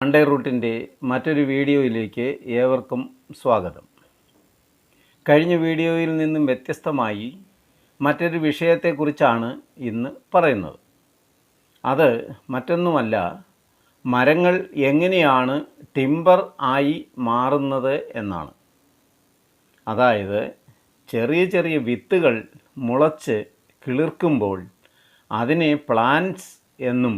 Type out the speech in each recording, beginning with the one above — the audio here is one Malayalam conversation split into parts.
മൺഡേ റൂട്ടിൻ്റെ മറ്റൊരു വീഡിയോയിലേക്ക് ഏവർക്കും സ്വാഗതം. കഴിഞ്ഞ വീഡിയോയിൽ നിന്നും വ്യത്യസ്തമായി മറ്റൊരു വിഷയത്തെക്കുറിച്ചാണ് ഇന്ന് പറയുന്നത്. അത് മറ്റൊന്നുമല്ല, മരങ്ങൾ എങ്ങനെയാണ് ടിമ്പർ ആയി മാറുന്നത് എന്നാണ്. അതായത് ചെറിയ ചെറിയ വിത്തുകൾ മുളച്ച് കിളിർക്കുമ്പോൾ അതിനെ പ്ലാന്റ്സ് എന്നും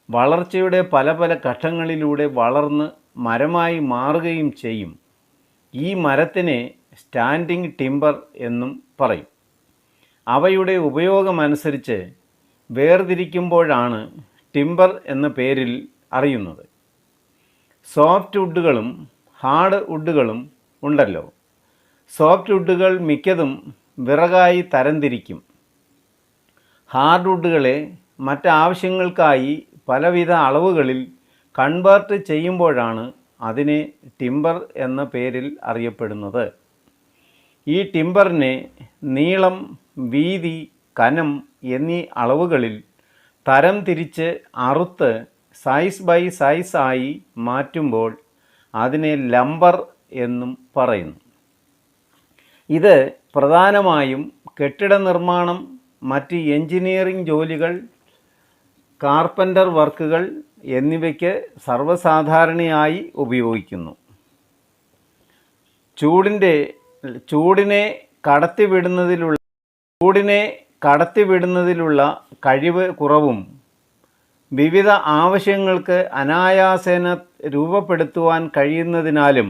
വളർച്ചയുടെ പല പല ഘട്ടങ്ങളിലൂടെ വളർന്ന് മരമായി മാറുകയും ചെയ്യും. ഈ മരത്തിനെ സ്റ്റാൻഡിംഗ് ടിമ്പർ എന്നും പറയും. അവയുടെ ഉപയോഗമനുസരിച്ച് വേർതിരിക്കുമ്പോഴാണ് ടിമ്പർ എന്ന പേരിൽ അറിയുന്നത്. സോഫ്റ്റ് വുഡുകളും ഹാർഡ് വുഡുകളും ഉണ്ടല്ലോ. സോഫ്റ്റ് വുഡുകൾ മിക്കതും വിറകായി തരംതിരിക്കും. ഹാർഡ് വുഡുകളെ മറ്റാവശ്യങ്ങൾക്കായി പലവിധ അളവുകളിൽ കൺവേർട്ട് ചെയ്യുമ്പോഴാണ് അതിനെ ടിമ്പർ എന്ന പേരിൽ അറിയപ്പെടുന്നത്. ഈ ടിമ്പറിനെ നീളം, വീതി, കനം എന്നീ അളവുകളിൽ തരം തിരിച്ച് അറുത്ത് സൈസ് ബൈ സൈസ് ആയി മാറ്റുമ്പോൾ അതിനെ ലംബർ എന്നും പറയുന്നു. ഇത് പ്രധാനമായും കെട്ടിട നിർമ്മാണം, മറ്റ് എഞ്ചിനീയറിംഗ് ജോലികൾ, കാർപ്പൻ്റർ വർക്കുകൾ എന്നിവയ്ക്ക് സർവ്വസാധാരണയായി ഉപയോഗിക്കുന്നു. ചൂടിനെ കടത്തിവിടുന്നതിലുള്ള കഴിവ് കുറവും വിവിധ ആവശ്യങ്ങൾക്ക് അനായാസേന രൂപപ്പെടുത്തുവാൻ കഴിയുന്നതിനാലും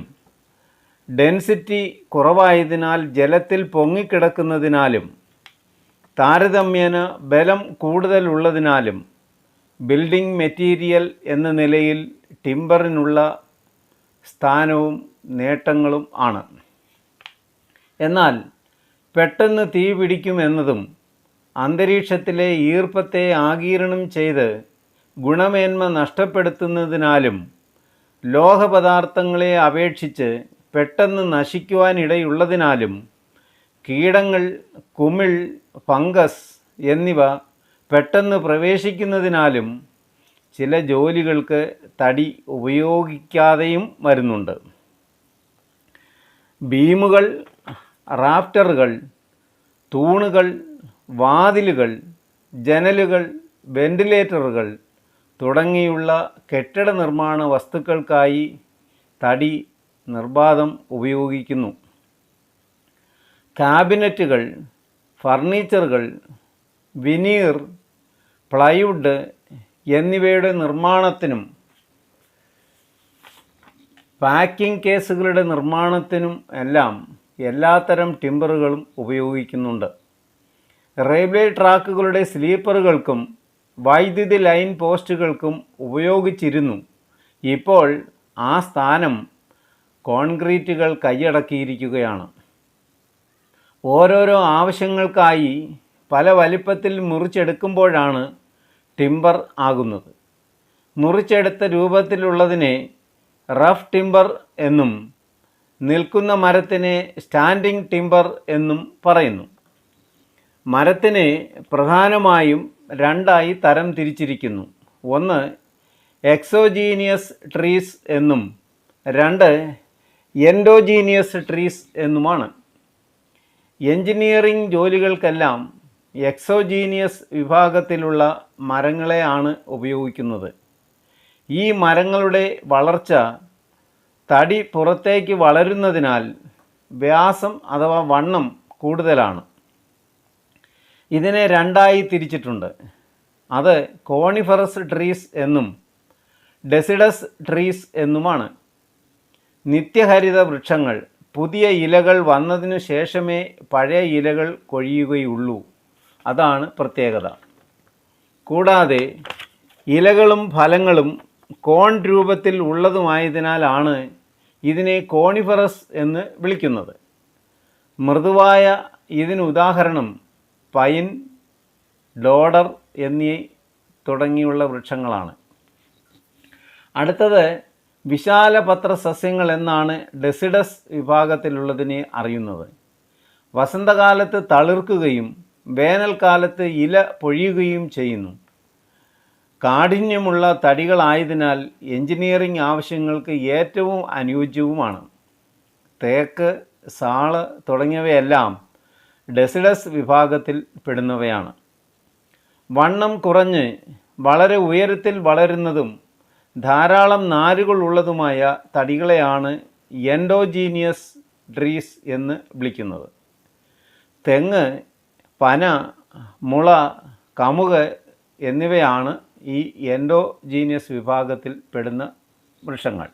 ഡെൻസിറ്റി കുറവായതിനാൽ ജലത്തിൽ പൊങ്ങിക്കിടക്കുന്നതിനാലും താരതമ്യേന ബലം കൂടുതലുള്ളതിനാലും ബിൽഡിംഗ് മെറ്റീരിയൽ എന്ന നിലയിൽ ടിമ്പറിനുള്ള സ്ഥാനവും നേട്ടങ്ങളും ആണ്. എന്നാൽ പെട്ടെന്ന് തീ പിടിക്കുമെന്നതും അന്തരീക്ഷത്തിലെ ഈർപ്പത്തെ ആഗിരണം ചെയ്ത് ഗുണമേന്മ നഷ്ടപ്പെടുത്തുന്നതിനാലും ലോഹപദാർത്ഥങ്ങളെ അപേക്ഷിച്ച് പെട്ടെന്ന് നശിക്കുവാനിടയുള്ളതിനാലും കീടങ്ങൾ, കുമിൾ, ഫംഗസ് എന്നിവ പെട്ടെന്ന് പ്രവേശിക്കുന്നതിനാലും ചില ജോലികൾക്ക് തടി ഉപയോഗിക്കാതെയും വരുന്നുണ്ട്. ബീമുകൾ, റാഫ്റ്ററുകൾ, തൂണുകൾ, വാതിലുകൾ, ജനലുകൾ, വെന്റിലേറ്ററുകൾ തുടങ്ങിയുള്ള കെട്ടിട നിർമ്മാണ വസ്തുക്കൾക്കായി തടി നിർബാധം ഉപയോഗിക്കുന്നു. ക്യാബിനറ്റുകൾ, ഫർണിച്ചറുകൾ, വിനീർ, പ്ലൈവുഡ് എന്നിവയുടെ നിർമ്മാണത്തിനും പാക്കിംഗ് കേസുകളുടെ നിർമ്മാണത്തിനും എല്ലാം എല്ലാത്തരം ടിമ്പറുകളും ഉപയോഗിക്കുന്നുണ്ട്. റെയിൽവേ ട്രാക്കുകളുടെ സ്ലീപ്പറുകൾക്കും വൈദ്യുതി ലൈൻ പോസ്റ്റുകൾക്കും ഉപയോഗിച്ചിരുന്നു. ഇപ്പോൾ ആ സ്ഥാനം കോൺക്രീറ്റുകൾ കൈയടക്കിയിരിക്കുകയാണ്. ഓരോരോ ആവശ്യങ്ങൾക്കായി പല വലിപ്പത്തിൽ മുറിച്ചെടുക്കുമ്പോഴാണ് ടിമ്പർ ആകുന്നത്. മുറിച്ചെടുത്ത രൂപത്തിലുള്ളതിനെ റഫ് ടിമ്പർ എന്നും നിൽക്കുന്ന മരത്തിനെ സ്റ്റാൻഡിംഗ് ടിമ്പർ എന്നും പറയുന്നു. മരത്തിനെ പ്രധാനമായും രണ്ടായി തരം തിരിച്ചിരിക്കുന്നു. ഒന്ന് എക്സോജീനിയസ് ട്രീസ് എന്നും രണ്ട് എൻഡോജീനിയസ് ട്രീസ് എന്നുമാണ്. എഞ്ചിനീയറിംഗ് ജോലികൾക്കെല്ലാം എക്സോജീനിയസ് വിഭാഗത്തിലുള്ള മരങ്ങളെയാണ് ഉപയോഗിക്കുന്നത്. ഈ മരങ്ങളുടെ വളർച്ച തടി പുറത്തേക്ക് വളരുന്നതിനാൽ വ്യാസം അഥവാ വണ്ണം കൂടുതലാണ്. ഇതിനെ രണ്ടായി തിരിച്ചിട്ടുണ്ട്. അത് കോണിഫറസ് ട്രീസ് എന്നും ഡെസിഡസ് ട്രീസ് എന്നുമാണ്. നിത്യഹരിത വൃക്ഷങ്ങൾ പുതിയ ഇലകൾ വന്നതിനു ശേഷമേ പഴയ ഇലകൾ കൊഴിയുകയുള്ളൂ. അതാണ് പ്രത്യേകത. കൂടാതെ ഇലകളും ഫലങ്ങളും കോൺ രൂപത്തിൽ ഉള്ളതുമായതിനാലാണ് ഇതിനെ കോണിഫറസ് എന്ന് വിളിക്കുന്നത്. മൃദുവായ ഇതിനുദാഹരണം പൈൻ, ഡോഡർ എന്നീ തുടങ്ങിയുള്ള വൃക്ഷങ്ങളാണ്. അടുത്തത് വിശാലപത്ര സസ്യങ്ങൾ എന്നാണ് ഡെസിഡസ് വിഭാഗത്തിലുള്ളതിനെ അറിയുന്നത്. വസന്തകാലത്ത് തളിർക്കുകയും വേനൽക്കാലത്ത് ഇല പൊഴിയുകയും ചെയ്യുന്നു. കാഠിന്യമുള്ള തടികളായതിനാൽ എഞ്ചിനീയറിംഗ് ആവശ്യങ്ങൾക്ക് ഏറ്റവും അനുയോജ്യവുമാണ്. തേക്ക്, സാള് തുടങ്ങിയവയെല്ലാം ഡെസിഡസ് വിഭാഗത്തിൽ പെടുന്നവയാണ്. വണ്ണം കുറഞ്ഞ് വളരെ ഉയരത്തിൽ വളരുന്നതും ധാരാളം നാരുകൾ ഉള്ളതുമായ തടികളെയാണ് എൻഡോജീനിയസ് ട്രീസ് എന്ന് വിളിക്കുന്നത്. തെങ്ങ്, പന, മുള, കമുക് എന്നിവയാണ് ഈ എൻഡോജീനിയസ് വിഭാഗത്തിൽ പെടുന്ന വൃക്ഷങ്ങൾ.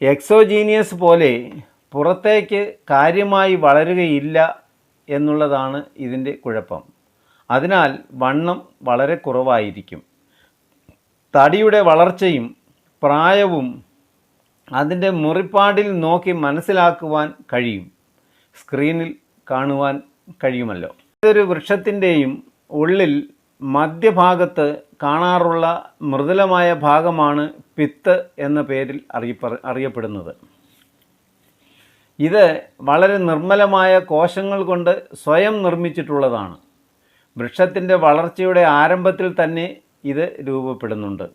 എക്സോജീനിയസ് പോലെ പുറത്തേക്ക് കാര്യമായി വളരുകയില്ല എന്നുള്ളതാണ് ഇതിൻ്റെ കുഴപ്പം. അതിനാൽ വണ്ണം വളരെ കുറവായിരിക്കും. തടിയുടെ വളർച്ചയും പ്രായവും അതിൻ്റെ മുറിപ്പാടിൽ നോക്കി മനസ്സിലാക്കുവാൻ കഴിയും. സ്ക്രീനിൽ കാണുവാൻ കഴിയുമല്ലോ. ഏതൊരു വൃക്ഷത്തിൻ്റെയും ഉള്ളിൽ മധ്യഭാഗത്ത് കാണാറുള്ള മൃദുലമായ ഭാഗമാണ് പിത്ത് എന്ന പേരിൽ അറിയപ്പെടുന്നത്. ഇത് വളരെ നിർമ്മലമായ കോശങ്ങൾ കൊണ്ട് സ്വയം നിർമ്മിച്ചിട്ടുള്ളതാണ്. വൃക്ഷത്തിൻ്റെ വളർച്ചയുടെ ആരംഭത്തിൽ തന്നെ ഇത് രൂപപ്പെടുന്നുണ്ട്.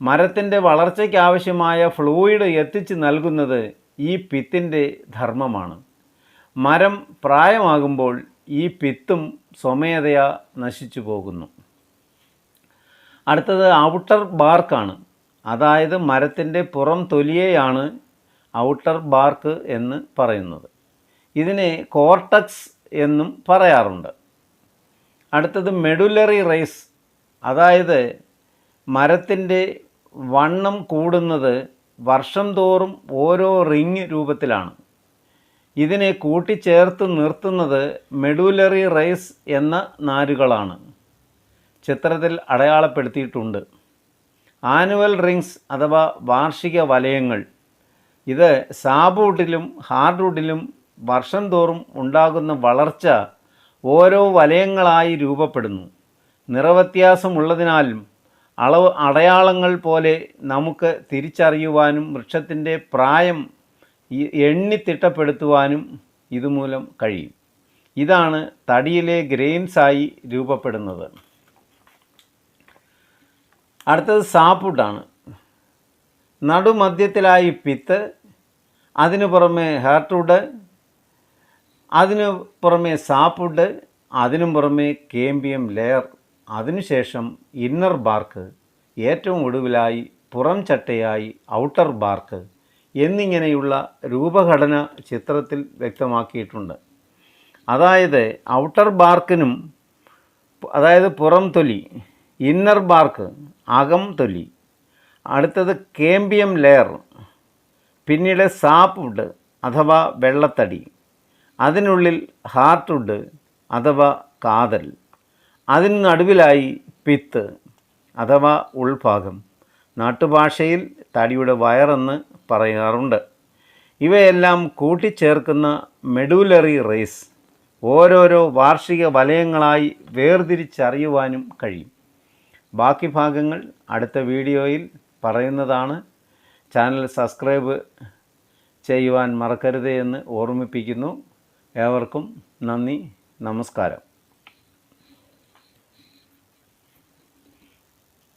മരത്തിൻ്റെ വളർച്ചയ്ക്കാവശ്യമായ ഫ്ലൂയിഡ് എത്തിച്ച് നൽകുന്നത് ഈ പിത്തിൻ്റെ ധർമ്മമാണ്. മരം പ്രായമാകുമ്പോൾ ഈ പിത്തും സ്വമേധയാ നശിച്ചു പോകുന്നു. അടുത്തത് ഔട്ടർ ബാർക്കാണ്. അതായത് മരത്തിൻ്റെ പുറം തൊലിയെയാണ് ഔട്ടർ ബാർക്ക് എന്ന് പറയുന്നത്. ഇതിനെ കോർട്ടക്സ് എന്നും പറയാറുണ്ട്. അടുത്തത് മെഡുലറി റേസ്. അതായത് മരത്തിൻ്റെ വണ്ണം കൂടുന്നത് വർഷം തോറും ഓരോ റിങ് രൂപത്തിലാണ്. ഇതിനെ കൂട്ടിച്ചേർത്ത് നിർത്തുന്നത് മെഡുലറി റേസ് എന്ന നാരുകളാണ്. ചിത്രത്തിൽ അടയാളപ്പെടുത്തിയിട്ടുണ്ട്. ആനുവൽ റിങ്സ് അഥവാ വാർഷിക വലയങ്ങൾ. ഇത് സാപ്വുഡിലും ഹാർഡ്വുഡിലും വർഷം തോറും ഉണ്ടാകുന്ന വളർച്ച ഓരോ വലയങ്ങളായി രൂപപ്പെടുന്നു. നിറവ്യത്യാസമുള്ളതിനാലും അടയാളങ്ങൾ പോലെ നമുക്ക് തിരിച്ചറിയുവാനും വൃക്ഷത്തിൻ്റെ പ്രായം എണ്ണിത്തിട്ടപ്പെടുത്തുവാനും ഇതുമൂലം കഴിയും. ഇതാണ് തടിയിലെ ഗ്രെയിൻസായി രൂപപ്പെടുന്നത്. അടുത്തത് സാപ്വുഡാണ്. നടുമധ്യത്തിലായി പിത്ത്, അതിനു പുറമെ ഹാർട്ട്വുഡ്, അതിനു പുറമെ സാപ്വുഡ്, അതിനു പുറമെ കേമ്പിയം ലെയർ, അതിനുശേഷം ഇന്നർ ബാർക്ക്, ഏറ്റവും ഒടുവിലായി പുറം ചട്ടയായി ഔട്ടർ ബാർക്ക് എന്നിങ്ങനെയുള്ള രൂപഘടന ചിത്രത്തിൽ വ്യക്തമാക്കിയിട്ടുണ്ട്. അതായത് ഔട്ടർ ബാർക്കിനും അതായത് പുറം തൊലി, ഇന്നർ ബാർക്ക് അകം തൊലി, അടുത്തത് കേമ്പിയം ലെയർ, പിന്നീട് സാപ്വുഡ് അഥവാ വെള്ളത്തടി, അതിനുള്ളിൽ ഹാർട്ട്വുഡ് അഥവാ കാതൽ, അതിന് നടുവിലായി പിത്ത് അഥവാ ഉൾഭാഗം, നാട്ടുഭാഷയിൽ തടിയുടെ വയറെന്ന് പറയാറുണ്ട്. ഇവയെല്ലാം കൂട്ടിച്ചേർക്കുന്ന മെഡുലറി റേസ് ഓരോരോ വാർഷിക വലയങ്ങളായി വേർതിരിച്ചറിയുവാനും കഴിയും. ബാക്കി ഭാഗങ്ങൾ അടുത്ത വീഡിയോയിൽ പറയുന്നതാണ്. ചാനൽ സബ്സ്ക്രൈബ് ചെയ്യുവാൻ മറക്കരുത് എന്ന് ഓർമ്മിപ്പിക്കുന്നു. ഏവർക്കും നന്ദി, നമസ്കാരം.